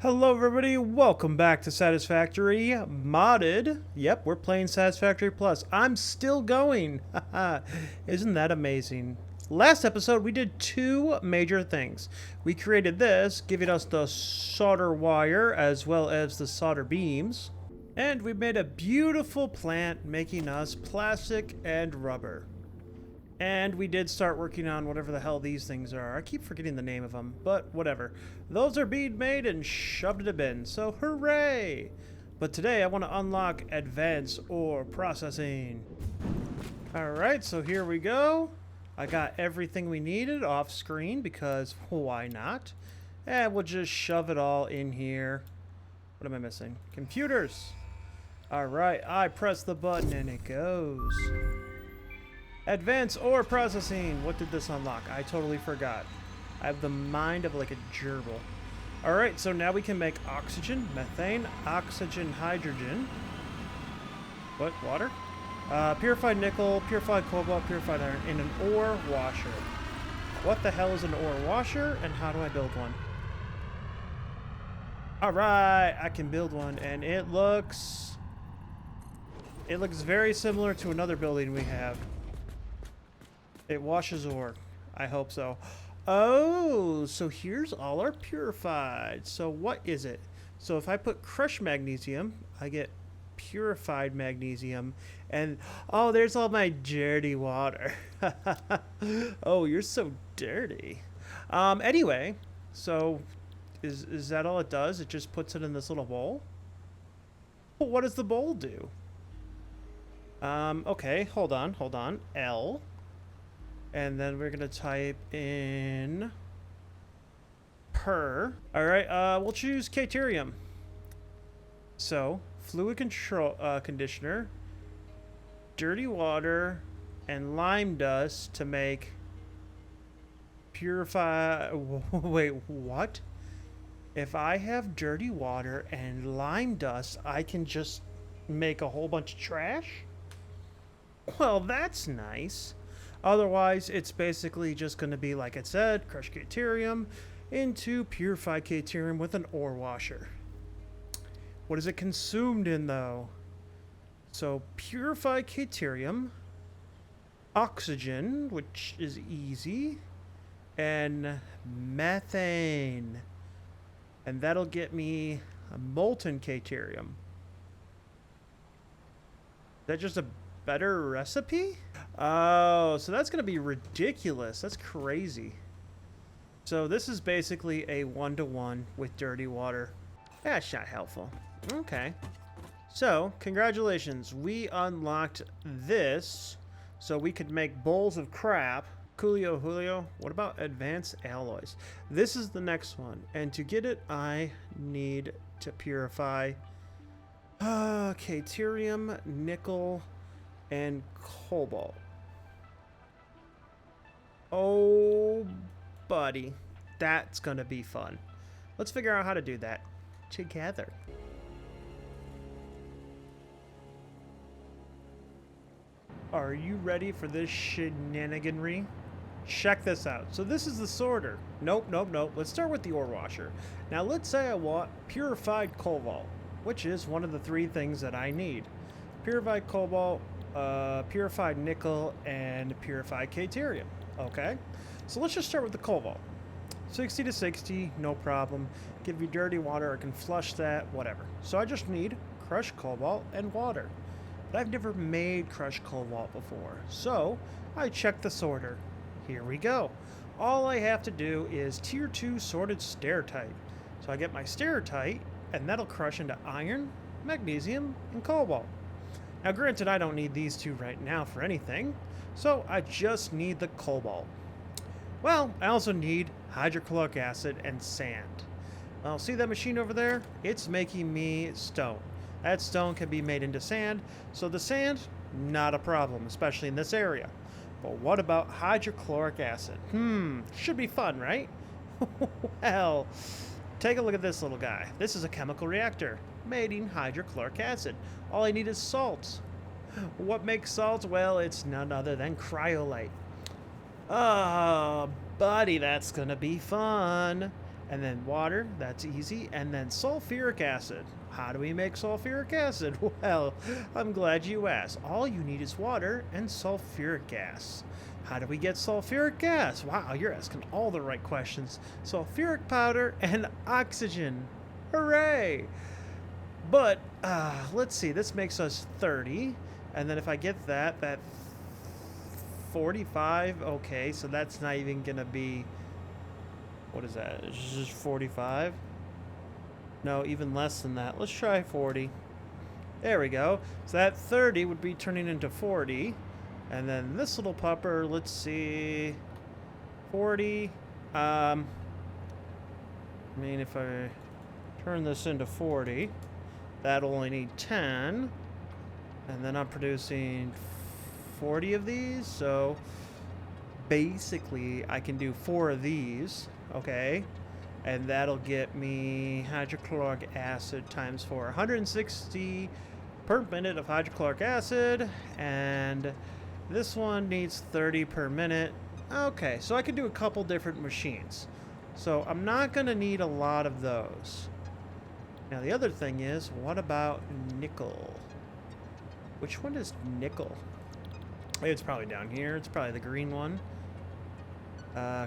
Hello everybody, welcome back to Satisfactory Modded. Yep, we're playing Satisfactory Plus. I'm still going. Isn't that amazing? Last episode we did two major things. We created this, giving us the solder wire as well as the solder beams. And we made a beautiful plant making us plastic and rubber. And we did start working on whatever the hell these things are. I keep forgetting the name of them, but whatever. Those are being made and shoved in a bin, so hooray! But today I want to unlock advanced ore processing. Alright, so here we go. I got everything we needed off screen because why not? And we'll just shove it all in here. What am I missing? Computers! Alright, I press the button and it goes. Advanced ore processing. What did this unlock? I totally forgot. I have the mind of like a gerbil. Alright, so now we can make oxygen, methane, oxygen, hydrogen. What? Water? Purified nickel, purified cobalt, purified iron in an ore washer. What the hell is an ore washer and how do I build one? Alright, I can build one and it looks very similar to another building we have. It washes ore. I hope so. Oh, so here's all our purified. So what is it? So if I put crushed magnesium, I get purified magnesium. And, oh, there's all my dirty water. Oh, you're so dirty. Anyway, so is that all it does? It just puts it in this little bowl? Well, what does the bowl do? Okay, hold on. L. And then we're gonna type in per. All right, we'll choose Caterium. So fluid control conditioner, dirty water, and lime dust to make purify. Wait, what? If I have dirty water and lime dust, I can just make a whole bunch of trash? Well, that's nice. Otherwise, it's basically just going to be, like it said, crushed caterium into purified caterium with an ore washer. What is it consumed in, though? So, purified caterium, oxygen, which is easy, and methane. And that'll get me a molten caterium. Is that just a better recipe? Oh, so that's gonna be ridiculous. That's crazy. So this is basically a 1-to-1 with dirty water. That's not helpful. Okay. So, congratulations. We unlocked this so we could make bowls of crap. Coolio Julio. What about advanced alloys? This is the next one. And to get it, I need to purify caterium, nickel, and cobalt. Oh, buddy. That's gonna be fun. Let's figure out how to do that together. Are you ready for this shenaniganry? Check this out. So this is the sorter. Nope. Let's start with the ore washer. Now let's say I want purified cobalt, which is one of the three things that I need. Purified cobalt, purified nickel, and purified caterium. Okay, so let's just start with the cobalt. 60 to 60, no problem. Give you dirty water, I can flush that, whatever. So I just need crushed cobalt and water. But I've never made crushed cobalt before, so I check the sorter. Here we go. All I have to do is tier 2 sorted stereotype. So I get my stereotype, and that'll crush into iron, magnesium, and cobalt. Now granted, I don't need these two right now for anything, so I just need the cobalt. Well, I also need hydrochloric acid and sand. Well, see that machine over there? It's making me stone. That stone can be made into sand, so the sand, not a problem, especially in this area. But what about hydrochloric acid? Should be fun, right? Well, take a look at this little guy. This is a chemical reactor. Making hydrochloric acid. All I need is salt. What makes salt? Well, it's none other than cryolite. Oh, buddy, that's gonna be fun. And then water, that's easy. And then sulfuric acid. How do we make sulfuric acid? Well, I'm glad you asked. All you need is water and sulfuric gas. How do we get sulfuric gas? Wow, you're asking all the right questions. Sulfuric powder and oxygen. Hooray! But, let's see, this makes us 30. And then if I get that 45, okay, so that's not even gonna be, what is that? It's just 45? No, even less than that. Let's try 40. There we go. So that 30 would be turning into 40. And then this little pupper, let's see, 40. I mean, if I turn this into 40, that'll only need 10. And then I'm producing 40 of these. So basically, I can do 4 of these. Okay. And that'll get me hydrochloric acid times 4. 160 per minute of hydrochloric acid. And this one needs 30 per minute. Okay, so I can do a couple different machines. So I'm not going to need a lot of those. Now the other thing is, what about nickel? Which one is nickel? It's probably down here. It's probably the green one.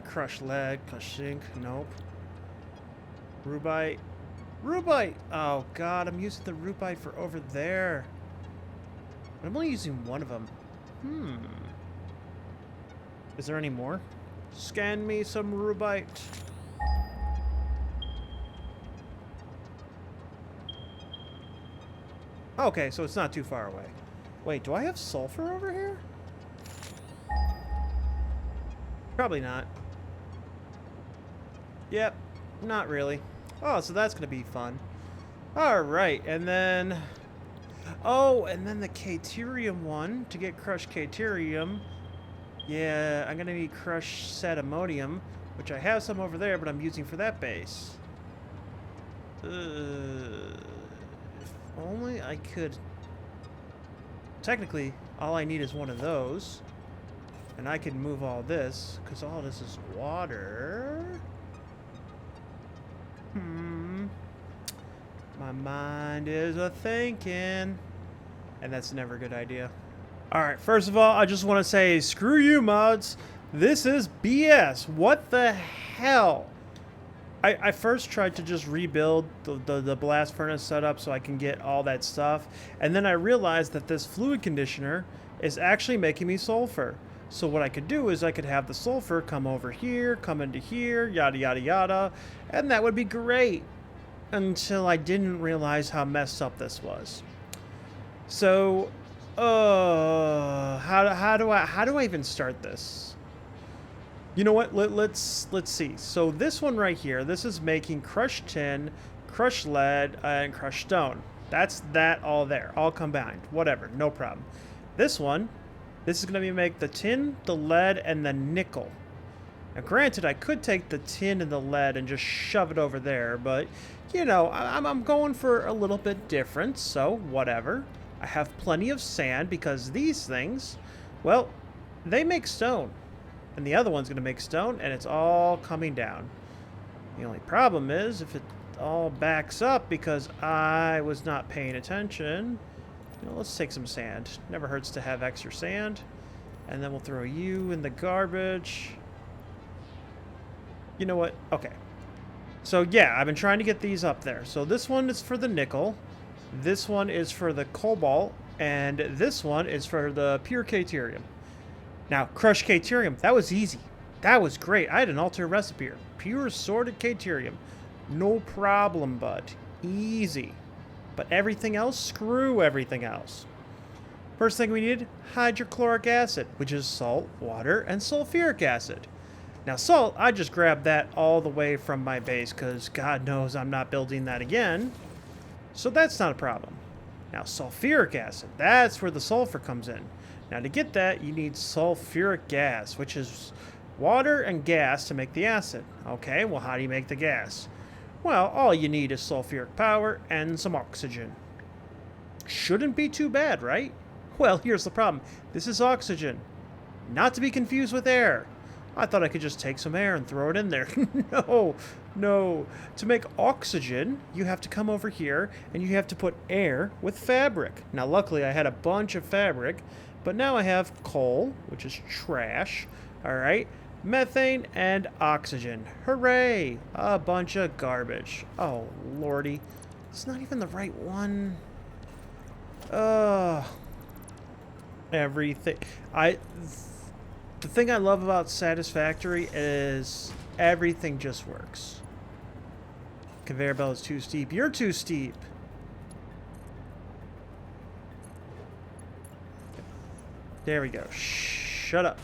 Crushed lead, crushed zinc, nope. Rubite. Rubite! Oh god, I'm using the rubite for over there. But I'm only using one of them. Is there any more? Scan me some rubite. Okay, so it's not too far away. Wait, do I have sulfur over here? Probably not. Yep, not really. Oh, so that's gonna be fun. Alright, and then... Oh, and then the Caterium one. To get crushed Caterium, yeah, I'm gonna need crushed Satimonium, which I have some over there, but I'm using for that base. If only I could... Technically, all I need is one of those. And I can move all this, because all this is water. My mind is a-thinking. And that's never a good idea. Alright, first of all, I just want to say, screw you, mods. This is BS. What the hell? I first tried to just rebuild the blast furnace setup so I can get all that stuff. And then I realized that this fluid conditioner is actually making me sulfur. So what I could do is I could have the sulfur come over here, come into here, yada, yada, yada. And that would be great. Until I didn't realize how messed up this was. So, how do I even start this? You know what? Let's see. So this one right here, this is making crushed tin, crushed lead, and crushed stone. That's that all there, all combined. Whatever, no problem. This one, this is going to be make the tin, the lead, and the nickel. Now, granted, I could take the tin and the lead and just shove it over there, but, you know, I'm going for a little bit different, so whatever. I have plenty of sand because these things, well, they make stone. And the other one's going to make stone, and it's all coming down. The only problem is if it all backs up because I was not paying attention. You know, let's take some sand. Never hurts to have extra sand. And then we'll throw you in the garbage. You know what? Okay. So yeah, I've been trying to get these up there. So this one is for the nickel. This one is for the cobalt. And this one is for the pure Caterium. Now, crushed Caterium, that was easy. That was great. I had an alternate recipe here. Pure sorted Caterium. No problem, bud. Easy. But everything else, screw everything else. First thing we need, hydrochloric acid, which is salt, water, and sulfuric acid. Now, salt, I just grabbed that all the way from my base because God knows I'm not building that again. So that's not a problem. Now, sulfuric acid, that's where the sulfur comes in. Now, to get that, you need sulfuric gas, which is water and gas to make the acid. Okay, well, how do you make the gas? Well, all you need is sulfuric power and some oxygen. Shouldn't be too bad, right? Well, here's the problem. This is oxygen. Not to be confused with air. I thought I could just take some air and throw it in there. No, no. To make oxygen, you have to come over here and you have to put air with fabric. Now, luckily, I had a bunch of fabric, but now I have coal, which is trash. All right. Methane and oxygen. Hooray! A bunch of garbage. Oh, lordy. It's not even the right one. Everything. The thing I love about Satisfactory is everything just works. Conveyor belt is too steep. You're too steep. There we go. Shut up.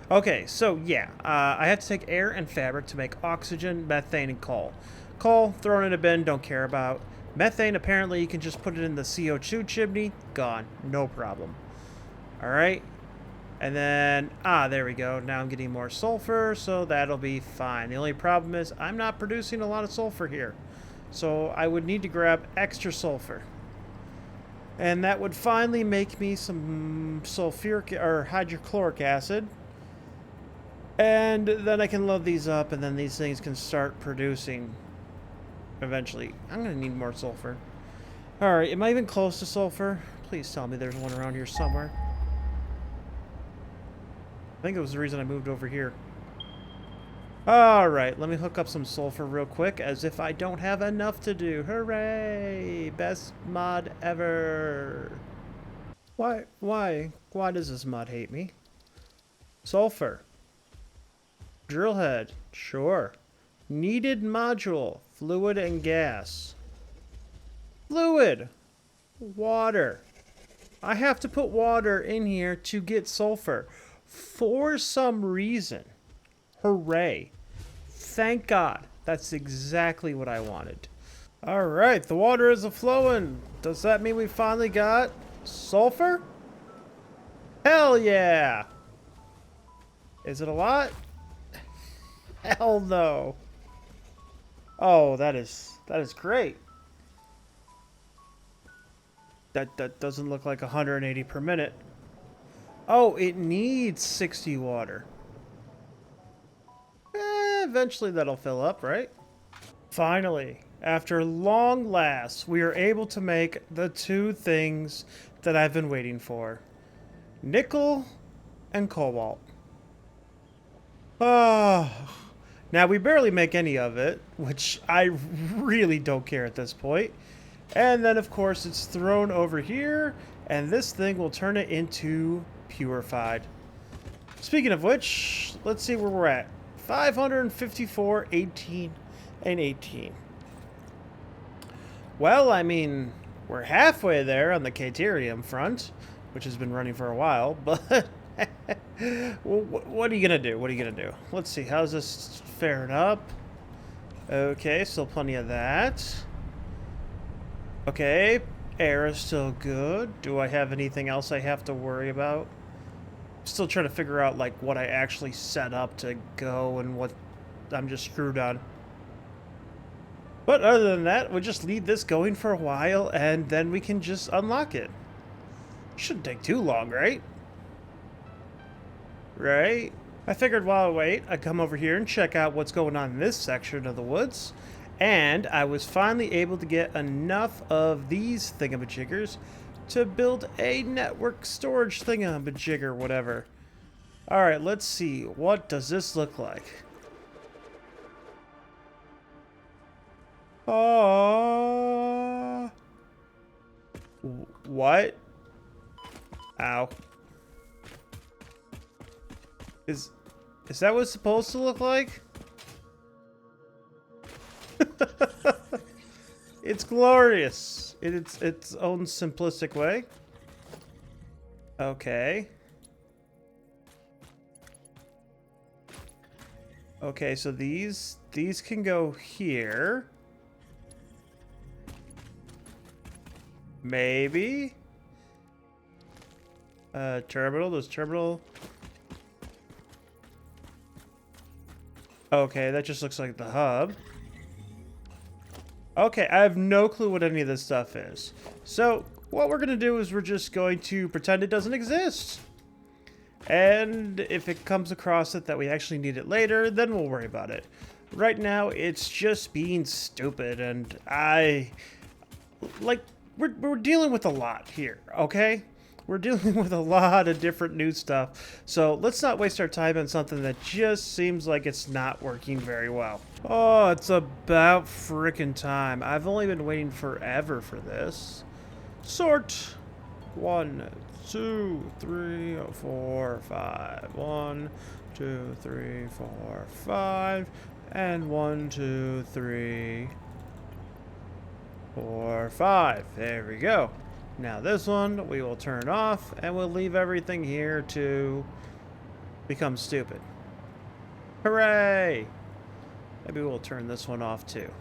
Okay, so yeah, I have to take air and fabric to make oxygen, methane, and coal. Coal, thrown in a bin, don't care about. Methane, apparently you can just put it in the CO2 chimney. Gone. No problem. Alright. And then, there we go. Now I'm getting more sulfur, so that'll be fine. The only problem is I'm not producing a lot of sulfur here. So I would need to grab extra sulfur. And that would finally make me some sulfuric or hydrochloric acid. And then I can load these up, and then these things can start producing eventually. I'm going to need more sulfur. Alright, am I even close to sulfur? Please tell me there's one around here somewhere. I think it was the reason I moved over here. Alright, let me hook up some sulfur real quick, as if I don't have enough to do. Hooray! Best mod ever! Why does this mod hate me? Sulfur. Drill head. Sure. Needed module. Fluid and gas. Fluid. Water. I have to put water in here to get sulfur. For some reason. Hooray. Thank God. That's exactly what I wanted. Alright, the water is a-flowing. Does that mean we finally got sulfur? Hell yeah! Is it a lot? Hell no. Oh, that is great. That doesn't look like 180 per minute. Oh, it needs 60 water. Eventually that'll fill up, right? Finally, after long last, we are able to make the two things that I've been waiting for. Nickel and cobalt. Now, we barely make any of it, which I really don't care at this point. And then, of course, it's thrown over here, and this thing will turn it into purified. Speaking of which, let's see where we're at. 554, 18, and 18. Well, I mean, we're halfway there on the Caterium front, which has been running for a while, but what are you going to do? What are you going to do? Let's see. How's this faring up? Okay, still plenty of that. Okay, air is still good. Do I have anything else I have to worry about? Still trying to figure out, like, what I actually set up to go and what I'm just screwed on. But other than that, we'll just leave this going for a while, and then we can just unlock it. Shouldn't take too long, right? Right? I figured while I wait, I'd come over here and check out what's going on in this section of the woods. And I was finally able to get enough of these thingamajiggers to build a network storage thingamajigger, whatever. Alright, let's see. What does this look like? What? Ow. Is that what it's supposed to look like? It's glorious in its own simplistic way. Okay. Okay, so these can go here. Maybe. Terminal. Does terminal? Okay, that just looks like the hub. Okay, I have no clue what any of this stuff is. So, what we're going to do is we're just going to pretend it doesn't exist. And if it comes across it that we actually need it later, then we'll worry about it. Right now, it's just being stupid, and we're dealing with a lot here, okay? We're dealing with a lot of different new stuff, so let's not waste our time on something that just seems like it's not working very well. Oh, it's about frickin' time. I've only been waiting forever for this. Sort. 1, 2, 3, 4, 5. 1, 2, 3, 4, 5. And 1, 2, 3, 4, 5. There we go. Now this one we will turn off, and we'll leave everything here to become stupid. Hooray! Maybe we'll turn this one off too.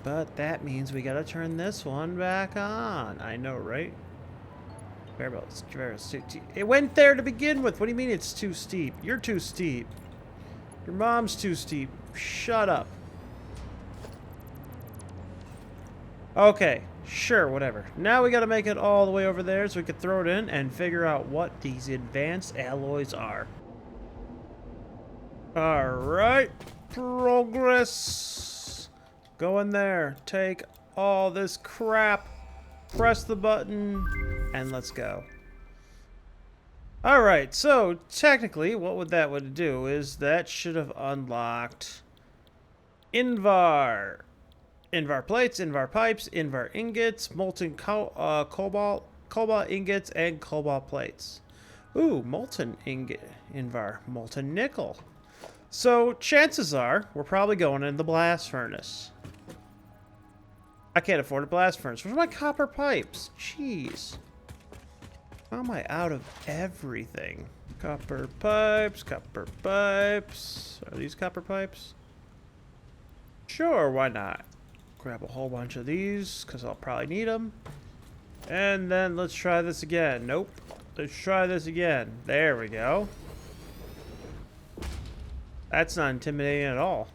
But that means we gotta turn this one back on. I know, right? It went there to begin with. What do you mean it's too steep? You're too steep. Your mom's too steep. Shut up. Okay, sure, whatever. Now we gotta make it all the way over there so we can throw it in and figure out what these advanced alloys are. Alright, progress. Go in there, take all this crap, press the button, and let's go. Alright, so technically what that would do is that should have unlocked Invar. Invar plates, Invar pipes, Invar ingots, molten cobalt ingots, and cobalt plates. Ooh, molten ingot, Invar, molten nickel. So chances are we're probably going in the blast furnace. I can't afford a blast furnace. Where's my copper pipes? Jeez. How am I out of everything? Copper pipes, copper pipes. Are these copper pipes? Sure, why not? Grab a whole bunch of these, because I'll probably need them. And then let's try this again. Nope. Let's try this again. There we go. That's not intimidating at all.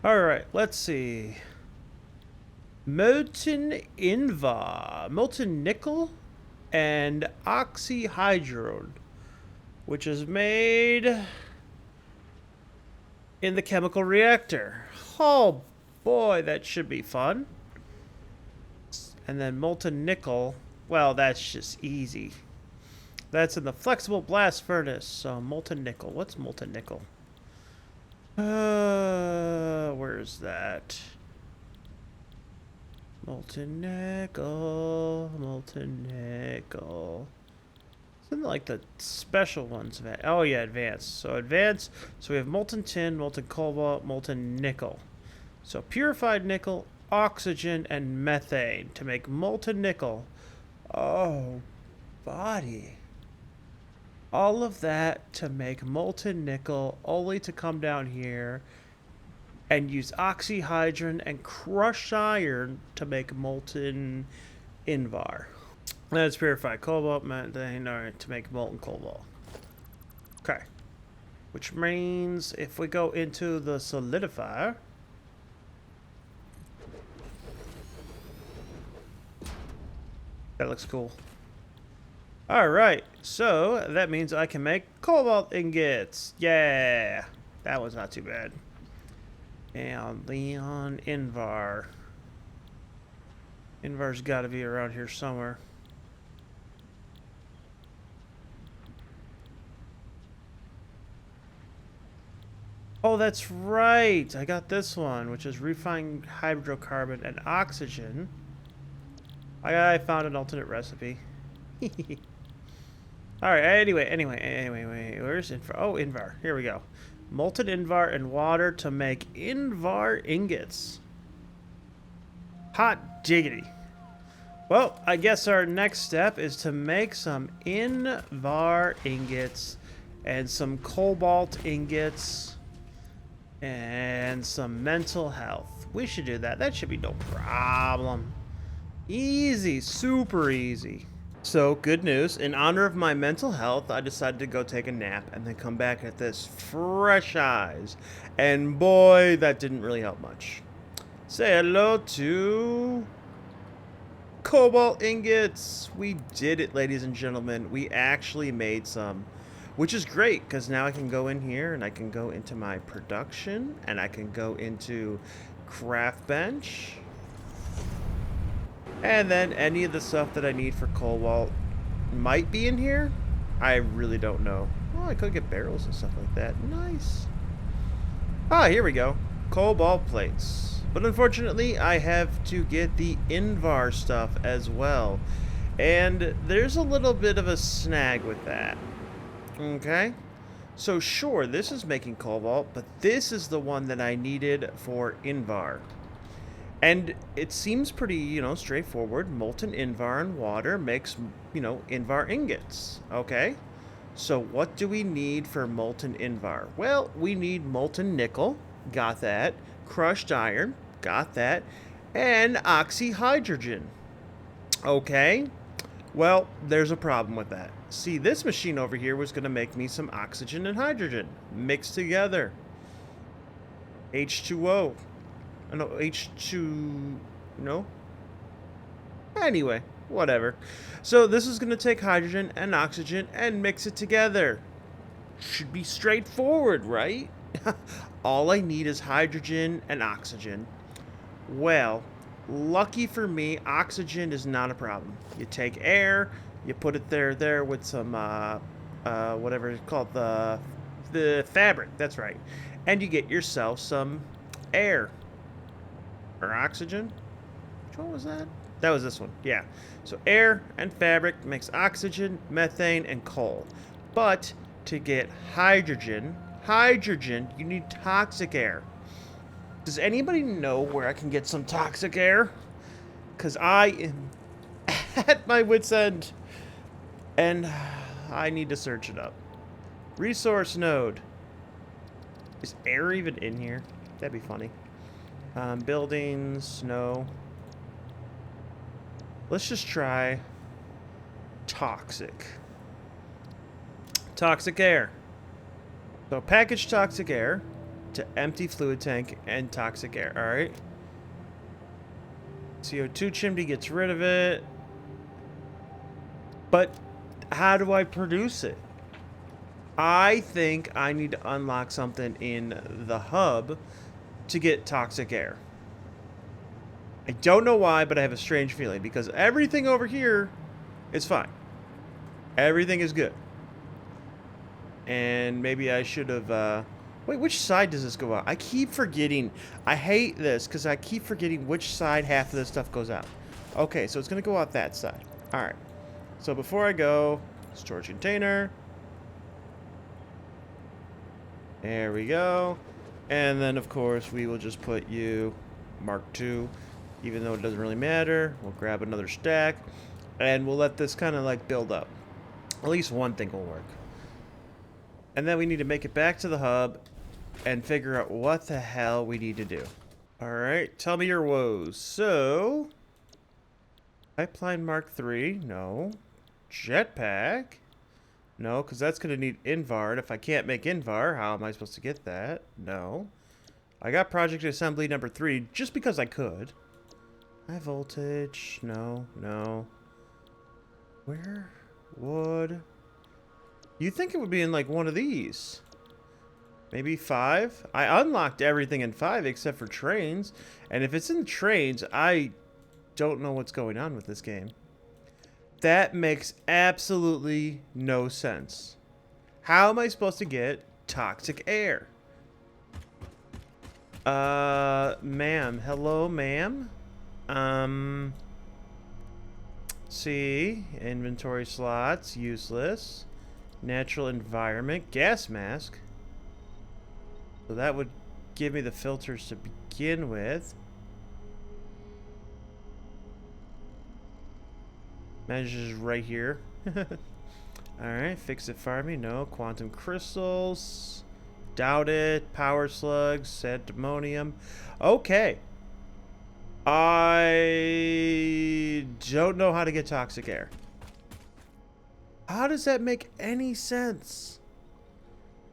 Alright, let's see. Molten Invar. Molten nickel and oxyhydride, which is made in the chemical reactor. Oh boy, that should be fun. And then molten nickel, well, that's just easy. That's in the flexible blast furnace. So molten nickel. What's molten nickel? Where's that? Molten nickel, molten nickel. Something like the special ones. Oh yeah, advanced. So advanced. So we have molten tin, molten cobalt, molten nickel. So purified nickel, oxygen, and methane to make molten nickel. Oh, body. All of that to make molten nickel, only to come down here and use oxyhydrogen and crushed iron to make molten Invar. That's purified cobalt, methane, to make molten cobalt. Okay. Which means if we go into the solidifier, that looks cool. Alright, so that means I can make cobalt ingots. Yeah, that was not too bad. And Leon Invar. Invar's got to be around here somewhere. Oh, that's right. I got this one, which is refined hydrocarbon and oxygen. I found an alternate recipe. Alright, anyway, where's Invar? Oh, Invar. Here we go. Molten Invar and water to make Invar ingots. Hot diggity. Well, I guess our next step is to make some Invar ingots and some cobalt ingots and some mental health. We should do that. That should be no problem. Easy, super easy. So, good news. In honor of my mental health, I decided to go take a nap and then come back at this fresh eyes. And boy, that didn't really help much. Say hello to cobalt ingots. We did it, ladies and gentlemen. We actually made some, which is great because now I can go in here and I can go into my production and I can go into craft bench. And then any of the stuff that I need for cobalt might be in here. I really don't know. Oh, I could get barrels and stuff like that. Nice. Ah, here we go. Cobalt plates. But unfortunately, I have to get the Invar stuff as well. And there's a little bit of a snag with that. Okay. So sure, this is making cobalt, but this is the one that I needed for Invar. And it seems pretty, straightforward. Molten Invar and water makes, Invar ingots. Okay? So what do we need for molten Invar? Well, we need molten nickel. Got that. Crushed iron. Got that. And oxyhydrogen. Okay? Well, there's a problem with that. See, this machine over here was going to make me some oxygen and hydrogen mixed together. H2O. No, H2... No? Anyway, whatever. So this is going to take hydrogen and oxygen and mix it together. Should be straightforward, right? All I need is hydrogen and oxygen. Well, lucky for me, oxygen is not a problem. You take air, you put it there with some, whatever it's called, the fabric, that's right. And you get yourself some air. Or oxygen? Which one was that? That was this one, yeah. So air and fabric makes oxygen, methane, and coal. But to get hydrogen, you need toxic air. Does anybody know where I can get some toxic air? Because I am at my wit's end. And I need to search it up. Resource node. Is air even in here? That'd be funny. Buildings, no. Let's just try toxic. Toxic air. So package toxic air to empty fluid tank and toxic air. All right. CO2 chimney gets rid of it. But how do I produce it? I think I need to unlock something in the hub to get toxic air. I don't know why, but I have a strange feeling because everything over here is fine. Everything is good. And maybe I should have... wait, which side does this go out? I keep forgetting. I hate this because I keep forgetting which side half of this stuff goes out. Okay, so it's going to go out that side. Alright. So before I go, storage container. There we go. And then, of course, we will just put you Mark II, even though it doesn't really matter. We'll grab another stack, and we'll let this kind of, like, build up. At least one thing will work. And then we need to make it back to the hub and figure out what the hell we need to do. All right, tell me your woes. So, pipeline Mark III, no. Jetpack. No, because that's going to need Invar. And if I can't make Invar, how am I supposed to get that? No. I got project assembly number 3 just because I could. High voltage. No, no. Where would... You think it would be in like one of these? Maybe 5? I unlocked everything in 5 except for trains. And if it's in trains, I don't know what's going on with this game. That makes absolutely no sense. How am I supposed to get toxic air? Ma'am. Hello, ma'am. See. Inventory slots. Useless. Natural environment. Gas mask. So that would give me the filters to begin with. Measures right here. Alright, fix it farming. No. Quantum crystals. Doubt it. Power slugs. Antimonium. Okay. I don't know how to get toxic air. How does that make any sense?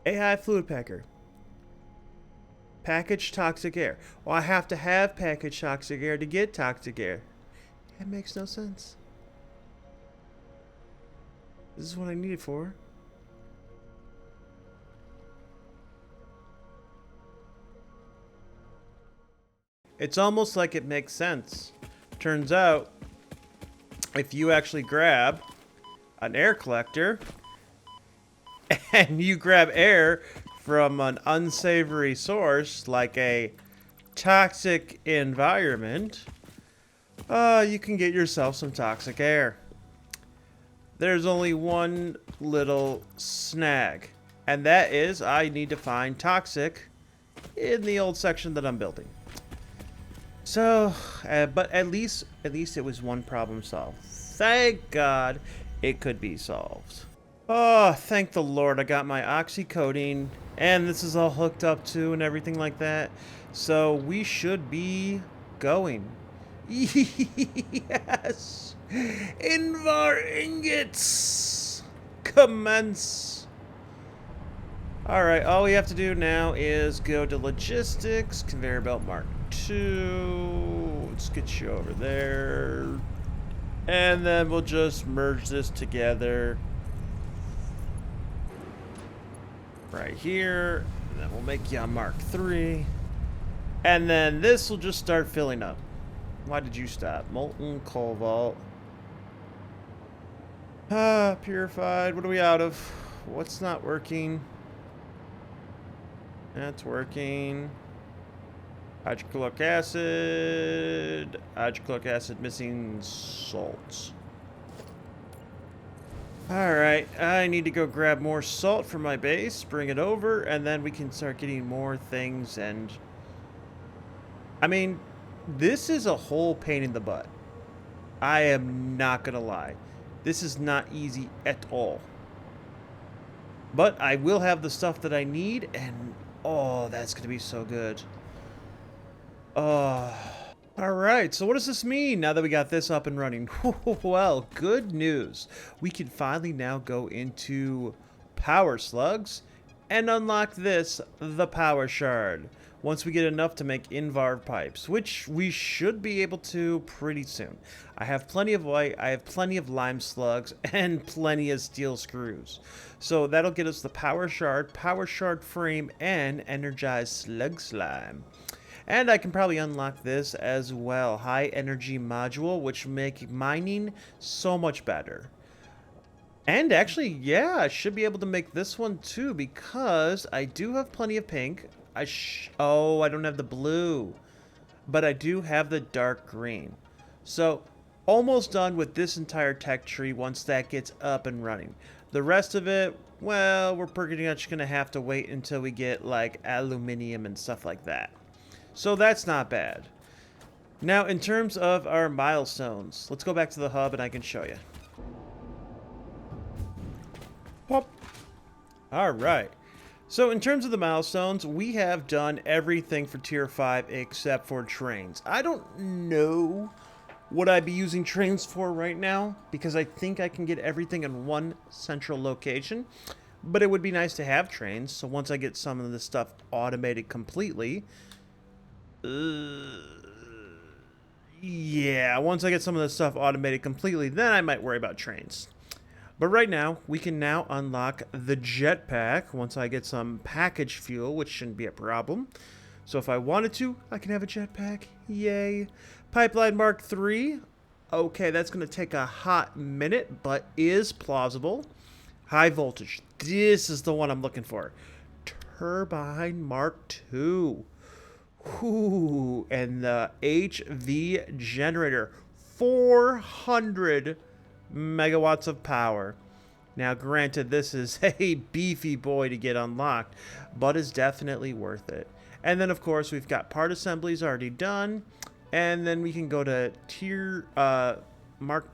AI fluid packer. Package toxic air. Well, I have to have package toxic air to get toxic air. It makes no sense. This is what I need it for. It's almost like it makes sense. Turns out, if you actually grab an air collector and you grab air from an unsavory source like a toxic environment, you can get yourself some toxic air. There's only one little snag, and that is I need to find toxic in the old section that I'm building. So, but at least it was one problem solved. Thank God it could be solved. Oh, thank the Lord I got my oxycodone, and this is all hooked up to and everything like that. So we should be going. Yes! Invar ingots! Commence! Alright, all we have to do now is go to logistics, conveyor belt mark 2. Let's get you over there. And then we'll just merge this together. Right here. And then we'll make you a mark 3. And then this will just start filling up. Why did you stop? Molten, Cobalt. Purified. What are we out of? What's not working? That's working. Hydrochloric acid. Hydrochloric acid missing salts. Alright, I need to go grab more salt for my base, bring it over, and then we can start getting more things. And I mean, this is a whole pain in the butt. I am not gonna lie. This is not easy at all. But I will have the stuff that I need, and oh, that's gonna be so good. Alright, so what does this mean now that we got this up and running? Well, good news. We can finally now go into power slugs and unlock this, the power shard, once we get enough to make Invar pipes, which we should be able to pretty soon. I have plenty of white, I have plenty of lime slugs, and plenty of steel screws. So that'll get us the power shard frame, and energized slug slime. And I can probably unlock this as well. High energy module, which make mining so much better. And actually, yeah, I should be able to make this one too, because I do have plenty of pink. Oh, I don't have the blue, but I do have the dark green. So almost done with this entire tech tree once that gets up and running. The rest of it, well, we're pretty much going to have to wait until we get like aluminium and stuff like that. So that's not bad. Now, in terms of our milestones, let's go back to the hub and I can show you. Pop. All right. So in terms of the milestones, we have done everything for Tier 5 except for trains. I don't know what I'd be using trains for right now, because I think I can get everything in one central location. But it would be nice to have trains, so once I get some of this stuff automated completely... yeah, once I get some of this stuff automated completely, then I might worry about trains. But right now, we can now unlock the jetpack once I get some package fuel, which shouldn't be a problem. So if I wanted to, I can have a jetpack. Yay. Pipeline Mark 3. Okay, that's going to take a hot minute, but is plausible. High voltage. This is the one I'm looking for. Turbine Mark 2. Ooh, and the HV generator. 400 megawatts of power. Now, granted, this is a beefy boy to get unlocked, but is definitely worth it. And then, of course, we've got part assemblies already done. And then we can go to tier Mark++.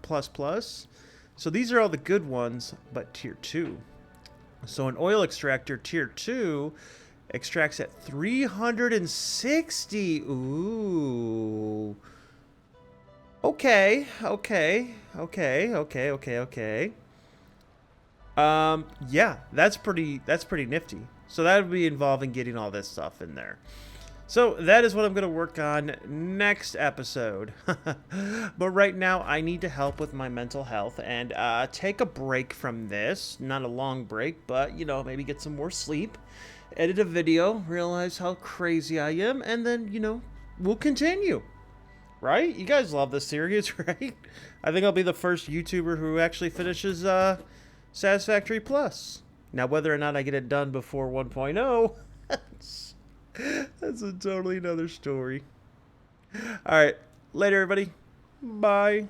So these are all the good ones, but tier 2. So an oil extractor tier 2 extracts at 360. Ooh. Okay. Yeah, that's pretty nifty. So that would be involving getting all this stuff in there. So that is what I'm going to work on next episode. But right now, I need to help with my mental health and take a break from this. Not a long break, but, you know, maybe get some more sleep. Edit a video, realize how crazy I am, and then, you know, we'll continue. Right? You guys love this series, right? I think I'll be the first YouTuber who actually finishes Satisfactory Plus. Now, whether or not I get it done before 1.0, that's a totally another story. All right. Later, everybody. Bye.